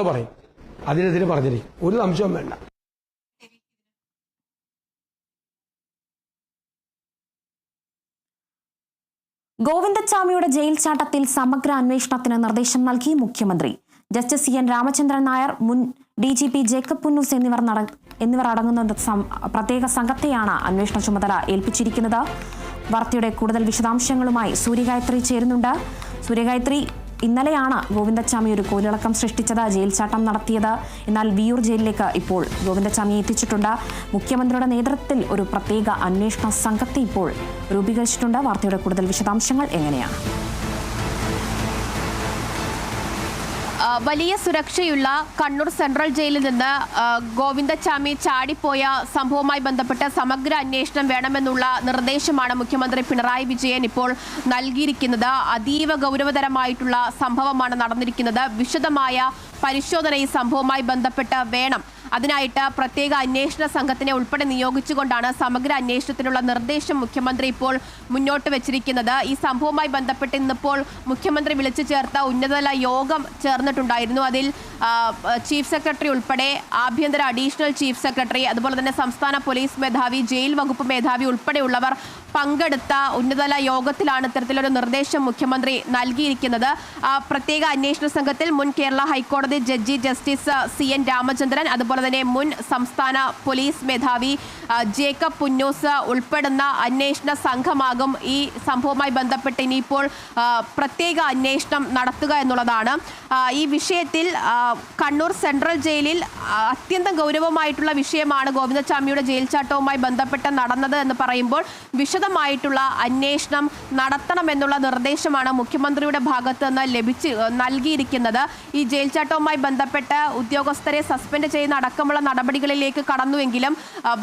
പറയും, അതിനെതിരെ പറഞ്ഞിരിക്കും, ഒരു സംശയവും വേണ്ട. ഗോവിന്ദച്ചാമിയുടെ ജയിൽ ചാട്ടത്തിൽ സമഗ്ര അന്വേഷണത്തിന് നിർദ്ദേശം നൽകി മുഖ്യമന്ത്രി. ജസ്റ്റിസ് CN രാമചന്ദ്രൻ നായർ, മുൻ DGP ജേക്കബ് പുന്നൂസ് എന്നിവർ അടങ്ങുന്ന പ്രത്യേക സംഘത്തെയാണ് അന്വേഷണ ചുമതല ഏൽപ്പിച്ചിരിക്കുന്നത്. വാർത്തയുടെ കൂടുതൽ വിശദാംശങ്ങളുമായി സൂര്യഗായത്രി ചേരുന്നുണ്ട്. സൂര്യഗായത്രി, ഇന്നലെയാണ് ഗോവിന്ദച്ചാമി ഒരു കോലിളക്കം സൃഷ്ടിച്ചത്, ജയിൽ ചാട്ടം നടത്തിയത്. എന്നാൽ വിയൂർ ജയിലിലേക്ക് ഇപ്പോൾ ഗോവിന്ദച്ചാമിയെ എത്തിച്ചിട്ടുണ്ട്. മുഖ്യമന്ത്രിയുടെ നേതൃത്വത്തിൽ ഒരു പ്രത്യേക അന്വേഷണ സംഘത്തെ ഇപ്പോൾ രൂപീകരിച്ചിട്ടുണ്ട്. വാർത്തയുടെ കൂടുതൽ വിശദാംശങ്ങൾ എങ്ങനെയാണ്? വലിയ സുരക്ഷയുള്ള കണ്ണൂർ സെൻട്രൽ ജയിലിൽ നിന്ന് ഗോവിന്ദച്ചാമി ചാടിപ്പോയ സംഭവവുമായി ബന്ധപ്പെട്ട് സമഗ്ര അന്വേഷണം വേണമെന്നുള്ള നിർദ്ദേശമാണ് മുഖ്യമന്ത്രി പിണറായി വിജയൻ ഇപ്പോൾ നൽകിയിരിക്കുന്നത്. അതീവ ഗൗരവതരമായിട്ടുള്ള സംഭവമാണ് നടന്നിരിക്കുന്നത്. വിശദമായ പരിശോധന ഈ സംഭവവുമായി ബന്ധപ്പെട്ട് വേണം. അതിനായിട്ട് പ്രത്യേക അന്വേഷണ സംഘത്തിനെ ഉൾപ്പെടെ നിയോഗിച്ചുകൊണ്ടാണ് സമഗ്ര അന്വേഷണത്തിനുള്ള നിർദ്ദേശം മുഖ്യമന്ത്രി ഇപ്പോൾ മുന്നോട്ട് വെച്ചിരിക്കുന്നത്. ഈ സംഭവവുമായി ബന്ധപ്പെട്ട് ഇന്നിപ്പോൾ മുഖ്യമന്ത്രി വിളിച്ചു ചേർത്ത ഉന്നതതല യോഗം ചേർന്നിട്ടുണ്ടായിരുന്നു. അതിൽ ചീഫ് സെക്രട്ടറി ഉൾപ്പെടെ ആഭ്യന്തര അഡീഷണൽ ചീഫ് സെക്രട്ടറി, അതുപോലെ തന്നെ സംസ്ഥാന പോലീസ് മേധാവി, ജയിൽ വകുപ്പ് മേധാവി ഉൾപ്പെടെയുള്ളവർ പങ്കെടുത്ത ഉന്നതതല യോഗത്തിലാണ് ഇത്തരത്തിലൊരു നിർദ്ദേശം മുഖ്യമന്ത്രി നൽകിയിരിക്കുന്നത്. പ്രത്യേക അന്വേഷണ സംഘത്തിൽ മുൻ കേരള ഹൈക്കോടതി ജഡ്ജി ജസ്റ്റിസ് CN രാമചന്ദ്രൻ, അതുപോലെ തന്നെ മുൻ സംസ്ഥാന പോലീസ് മേധാവി ജേക്കബ് പുന്നൂസ് ഉൾപ്പെടുന്ന അന്വേഷണ സംഘമാകും ഈ സംഭവവുമായി ബന്ധപ്പെട്ട് ഇനിയിപ്പോൾ പ്രത്യേക അന്വേഷണം നടത്തുക എന്നുള്ളതാണ്. ഈ വിഷയത്തിൽ കണ്ണൂർ സെൻട്രൽ ജയിലിൽ അത്യന്തം ഗൗരവമായിട്ടുള്ള വിഷയമാണ് ഗോവിന്ദച്ചാമിയുടെ ജയിൽ ചാട്ടവുമായി ബന്ധപ്പെട്ട് നടന്നത് എന്ന് പറയുമ്പോൾ വിശദമായിട്ടുള്ള അന്വേഷണം നടത്തണമെന്നുള്ള നിർദ്ദേശമാണ് മുഖ്യമന്ത്രിയുടെ ഭാഗത്ത് നിന്ന് നൽകിയിരിക്കുന്നത്. ഈ ജയിൽ ചാട്ടവുമായി ബന്ധപ്പെട്ട് ഉദ്യോഗസ്ഥരെ സസ്പെൻഡ് ചെയ്യുന്ന അടക്കമുള്ള നടപടികളിലേക്ക് കടന്നുവെങ്കിലും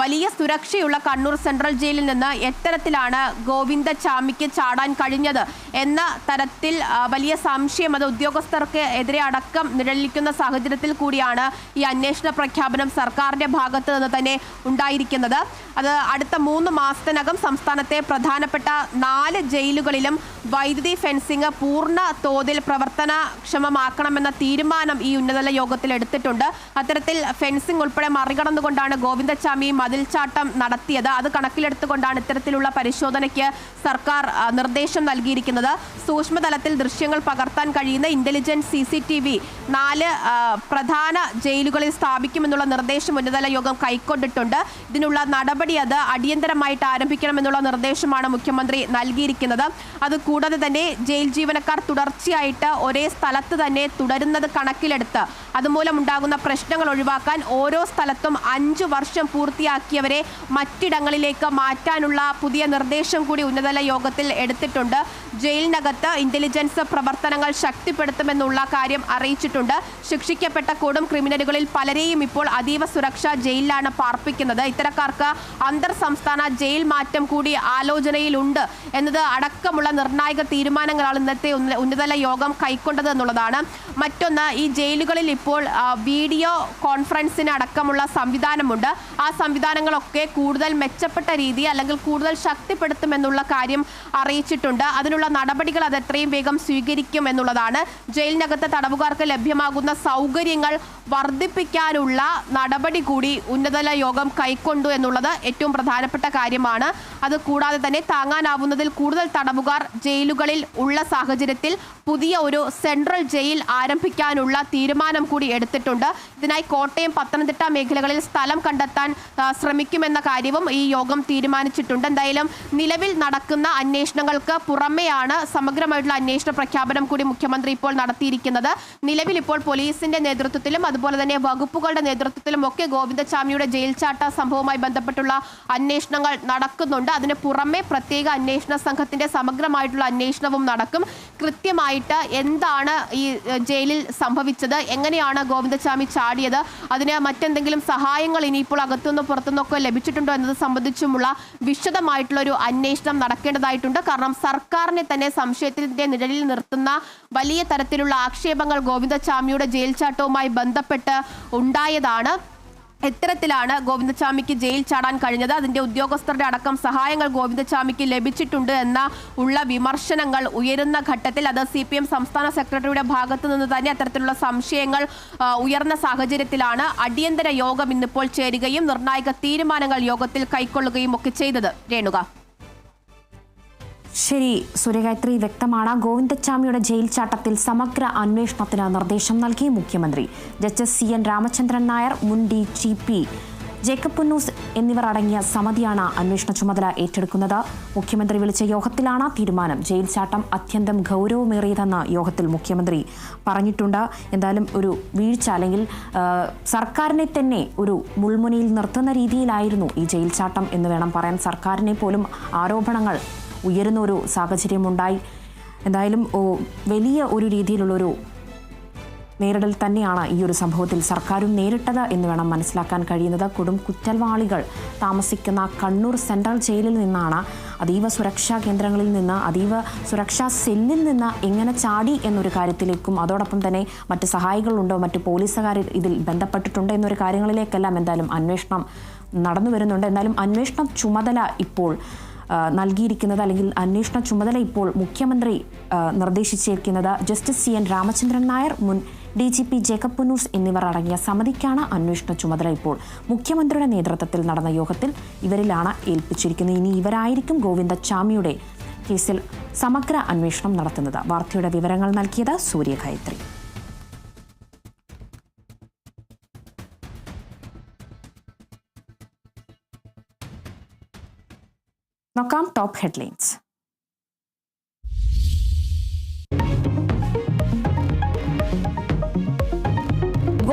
വലിയ സുരക്ഷയുള്ള കണ്ണൂർ സെൻട്രൽ ജയിലിൽ നിന്ന് എത്തരത്തിലാണ് ഗോവിന്ദച്ചാമിക്ക് ചാടാൻ കഴിഞ്ഞത് എന്ന തരത്തിൽ വലിയ സംശയം അത് ഉദ്യോഗസ്ഥർക്ക് എതിരെ അടക്കം നിഴലിക്കുന്ന സാഹചര്യത്തിൽ കൂടിയാണ് ഈ അന്വേഷണ പ്രഖ്യാപനം സർക്കാരിന്റെ ഭാഗത്ത് നിന്ന് തന്നെ ഉണ്ടായിരിക്കുന്നത്. അത് അടുത്ത 3 മാസത്തിനകം സംസ്ഥാനത്തെ പ്രധാനപ്പെട്ട 4 ജയിലുകളിലും വൈദ്യുതി ഫെൻസിംഗ് പൂർണ്ണ തോതിൽ പ്രവർത്തനക്ഷമമാക്കണമെന്ന തീരുമാനം ഈ ഉന്നതതല യോഗത്തിൽ എടുത്തിട്ടുണ്ട്. അത്തരത്തിൽ ഫെൻസിംഗ് ഉൾപ്പെടെ മറികടന്നുകൊണ്ടാണ് ഗോവിന്ദച്ചാമി മതിൽച്ചാട്ടം നടത്തിയത്. അത് കണക്കിലെടുത്തുകൊണ്ടാണ് ഇത്തരത്തിലുള്ള പരിശോധനയ്ക്ക് സർക്കാർ നിർദ്ദേശം നൽകിയിരിക്കുന്നത്. സൂക്ഷ്മതലത്തിൽ ദൃശ്യങ്ങൾ പകർത്താൻ കഴിയുന്ന ഇന്റലിജൻസ് CCTV 4 പ്രധാന ജയിലുകളിൽ സ്ഥാപിക്കുമെന്നുള്ള നിർദ്ദേശം ഉന്നതതല യോഗം കൈക്കൊണ്ടിട്ടുണ്ട്. ഇതിനുള്ള നടപടി അത് അടിയന്തരമായിട്ട് ആരംഭിക്കണമെന്നുള്ള നിർദ്ദേശമാണ് മുഖ്യമന്ത്രി നൽകിയിരിക്കുന്നത്. അതുകൂടാതെ തന്നെ ജയിൽ ജീവനക്കാർ തുടർച്ചയായിട്ട് ഒരേ സ്ഥലത്ത് തന്നെ തുടരുന്നത് കണക്കിലെടുത്ത് അതുമൂലം ഉണ്ടാകുന്ന പ്രശ്നങ്ങൾ ഒഴിവാക്കാൻ ഓരോ സ്ഥലത്തും 5 വർഷം പൂർത്തിയാക്കിയവരെ മറ്റിടങ്ങളിലേക്ക് മാറ്റാനുള്ള പുതിയ നിർദ്ദേശം കൂടി ഉന്നതതല യോഗത്തിൽ എടുത്തിട്ടുണ്ട്. ജയിലിനകത്ത് ഇന്റലിജൻസ് പ്രവർത്തനങ്ങൾ ശക്തിപ്പെടുത്തുമെന്നുള്ള കാര്യം അറിയിച്ചിട്ടുണ്ട്. ശിക്ഷിക്കപ്പെട്ട കൊടും ക്രിമിനലുകളിൽ പലരെയും ഇപ്പോൾ അതീവ സുരക്ഷാ ജയിലിലാണ് പാർപ്പിക്കുന്നത്. ഇത്തരക്കാർക്ക് അന്തർ സംസ്ഥാന ജയിൽ മാറ്റം കൂടി ആലോചനയിലുണ്ട് എന്നത് അടക്കമുള്ള നിർണായക തീരുമാനങ്ങളാണ് ഇന്നത്തെ ഉന്നതതല യോഗം കൈക്കൊണ്ടത് എന്നുള്ളതാണ്. മറ്റൊന്ന്, ഈ ജയിലുകളിൽ ഇപ്പോൾ വീഡിയോ കോൺഫറൻസിന് അടക്കമുള്ള സംവിധാനമുണ്ട്. ആ സംവിധാനങ്ങളൊക്കെ കൂടുതൽ മെച്ചപ്പെട്ട രീതി അല്ലെങ്കിൽ കൂടുതൽ ശക്തിപ്പെടുത്തുമെന്നുള്ള കാര്യം അറിയിച്ചിട്ടുണ്ട്. അതിനുള്ള നടപടികൾ അത് എത്രയും വേഗം സ്വീകരിക്കും എന്നുള്ളതാണ്. ജയിലിനകത്ത് തടവുകാർക്ക് ലഭ്യമാകുന്ന സൗകര്യങ്ങൾ വർദ്ധിപ്പിക്കാനുള്ള നടപടി കൂടി ഉന്നതതല യോഗം കൈക്കൊണ്ടു എന്നുള്ളത് ഏറ്റവും പ്രധാനപ്പെട്ട കാര്യമാണ്. അത് കൂടാതെ തന്നെ താങ്ങാനാവുന്നതിൽ കൂടുതൽ തടവുകാർ ജയിലുകളിൽ ഉള്ള സാഹചര്യത്തിൽ പുതിയ ഒരു സെൻട്രൽ ജയിൽ ആരംഭിക്കാനുള്ള തീരുമാനം കൂടി എടുത്തിട്ടുണ്ട്. ഇതിനായി കോട്ടയം, പത്തനംതിട്ട മേഖലകളിൽ സ്ഥലം കണ്ടെത്താൻ ശ്രമിക്കുമെന്ന കാര്യവും ഈ യോഗം തീരുമാനിച്ചിട്ടുണ്ട്. എന്തായാലും നിലവിൽ നടക്കുന്ന അന്വേഷണങ്ങൾക്ക് പുറമെയാണ് സമഗ്രമായിട്ടുള്ള അന്വേഷണ പ്രഖ്യാപനം കൂടി മുഖ്യമന്ത്രി ഇപ്പോൾ നടത്തിയിരിക്കുന്നത്. നിലവിൽ ഇപ്പോൾ പോലീസിന്റെ നേതൃത്വത്തിലും അതുപോലെ തന്നെ വകുപ്പുകളുടെ നേതൃത്വത്തിലും ഒക്കെ ഗോവിന്ദച്ചാമിയുടെ ജയിൽ ചാട്ട സംഭവവുമായി ബന്ധപ്പെട്ടുള്ള അന്വേഷണങ്ങൾ നടക്കുന്നുണ്ട്. അതിന് പുറമെ പ്രത്യേക അന്വേഷണ സംഘത്തിന്റെ സമഗ്രമായിട്ടുള്ള അന്വേഷണവും നടക്കും. കൃത്യമായിട്ട് എന്താണ് ഈ ജയിലിൽ സംഭവിച്ചത്, എങ്ങനെയാണ് ഗോവിന്ദച്ചാമി ചാടിയത്, അതിന് മറ്റെന്തെങ്കിലും സഹായങ്ങൾ ഇനിയിപ്പോൾ അകത്തുനിന്ന് പുറത്തുനിന്നൊക്കെ ലഭിച്ചിട്ടുണ്ടോ എന്നത് സംബന്ധിച്ചുമുള്ള വിശദമായിട്ടുള്ള ഒരു അന്വേഷണം നടക്കേണ്ടതായിട്ടുണ്ട്. കാരണം സർക്കാരിനെ തന്നെ സംശയത്തിന്റെ നിഴലിൽ നിർത്തുന്ന വലിയ തരത്തിലുള്ള ആക്ഷേപങ്ങൾ ഗോവിന്ദച്ചാമിയുടെ ജയിൽ ചാട്ടവുമായി ബന്ധപ്പെട്ട് ഉണ്ടായതാണ്. എത്തരത്തിലാണ് ഗോവിന്ദച്ചാമിക്ക് ജയിൽ ചാടാൻ കഴിഞ്ഞത്, അതിന്റെ ഉദ്യോഗസ്ഥരുടെ അടക്കം സഹായങ്ങൾ ഗോവിന്ദച്ചാമിക്ക് ലഭിച്ചിട്ടുണ്ട് എന്ന ഉള്ള വിമർശനങ്ങൾ ഉയരുന്ന ഘട്ടത്തിൽ അത് CPM സംസ്ഥാന സെക്രട്ടറിയുടെ ഭാഗത്തു നിന്ന് തന്നെ അത്തരത്തിലുള്ള സംശയങ്ങൾ ഉയർന്ന സാഹചര്യത്തിലാണ് അടിയന്തര യോഗം ഇന്നിപ്പോൾ ചേരുകയും നിർണായക തീരുമാനങ്ങൾ യോഗത്തിൽ കൈക്കൊള്ളുകയും ഒക്കെ ചെയ്തത്. രേണുക. ശരി സൂര്യഗായത്രി, വ്യക്തമാണ്. ഗോവിന്ദച്ചാമിയുടെ ജയിൽ ചാട്ടത്തിൽ സമഗ്ര അന്വേഷണത്തിന് നിർദ്ദേശം നൽകി മുഖ്യമന്ത്രി. ജസ്റ്റിസ് CN രാമചന്ദ്രൻ നായർ, മുൻ DGP ജേക്കബ് പുന്നൂസ് എന്നിവർ അടങ്ങിയ സമിതിയാണ് അന്വേഷണ ചുമതല ഏറ്റെടുക്കുന്നത്. മുഖ്യമന്ത്രി വിളിച്ച യോഗത്തിലാണ് തീരുമാനം. ജയിൽ ചാട്ടം അത്യന്തം ഗൗരവമേറിയതെന്ന് യോഗത്തിൽ മുഖ്യമന്ത്രി പറഞ്ഞിട്ടുണ്ട്. എന്തായാലും ഒരു വീഴ്ച അല്ലെങ്കിൽ സർക്കാരിനെ തന്നെ ഒരു മുൾമുനയിൽ നിർത്തുന്ന രീതിയിലായിരുന്നു ഈ ജയിൽ ചാട്ടം എന്ന് വേണം പറയാൻ. സർക്കാരിനെ പോലും ആരോപണങ്ങൾ ഉയരുന്ന ഒരു സാഹചര്യമുണ്ടായി. എന്തായാലും വലിയ ഒരു രീതിയിലുള്ളൊരു നേരിടൽ തന്നെയാണ് ഈ ഒരു സംഭവത്തിൽ സർക്കാരും നേരിട്ടത് എന്ന് വേണം മനസ്സിലാക്കാൻ കഴിയുന്നത്. കൊടും കുറ്റവാളികൾ താമസിക്കുന്ന കണ്ണൂർ സെൻട്രൽ ജയിലിൽ നിന്നാണ് അതീവ സുരക്ഷാ കേന്ദ്രങ്ങളിൽ നിന്ന്, അതീവ സുരക്ഷാ സെല്ലിൽ നിന്ന് എങ്ങനെ ചാടി എന്നൊരു കാര്യത്തിലേക്കും അതോടൊപ്പം തന്നെ മറ്റ് സഹായികളുണ്ടോ, മറ്റ് പോലീസുകാർ ഇതിൽ ബന്ധപ്പെട്ടിട്ടുണ്ടോ എന്നൊരു കാര്യങ്ങളിലേക്കെല്ലാം എന്തായാലും അന്വേഷണം നടന്നു വരുന്നുണ്ട്. എന്തായാലും അന്വേഷണ ചുമതല ഇപ്പോൾ നൽകിയിരിക്കുന്നത് അല്ലെങ്കിൽ അന്വേഷണ ചുമതല ഇപ്പോൾ മുഖ്യമന്ത്രി നിർദ്ദേശിച്ചിരിക്കുന്നത് ജസ്റ്റിസ് CN രാമചന്ദ്രൻ നായർ, മുൻ DGP ജേക്കബ് പുന്നൂസ് എന്നിവർ അടങ്ങിയ സമിതിക്കാണ് അന്വേഷണ ചുമതല ഇപ്പോൾ മുഖ്യമന്ത്രിയുടെ നേതൃത്വത്തിൽ നടന്ന യോഗത്തിൽ ഇവരിലാണ് ഏൽപ്പിച്ചിരിക്കുന്നത്. ഇനി ഇവരായിരിക്കും ഗോവിന്ദച്ചാമിയുടെ കേസിൽ സമഗ്ര അന്വേഷണം നടത്തുന്നത്. വാർത്തയുടെ വിവരങ്ങൾ നൽകിയത് സൂര്യഗായത്രി. നോക്കാം ടോപ്പ് ഹെഡ്ലൈൻസ്.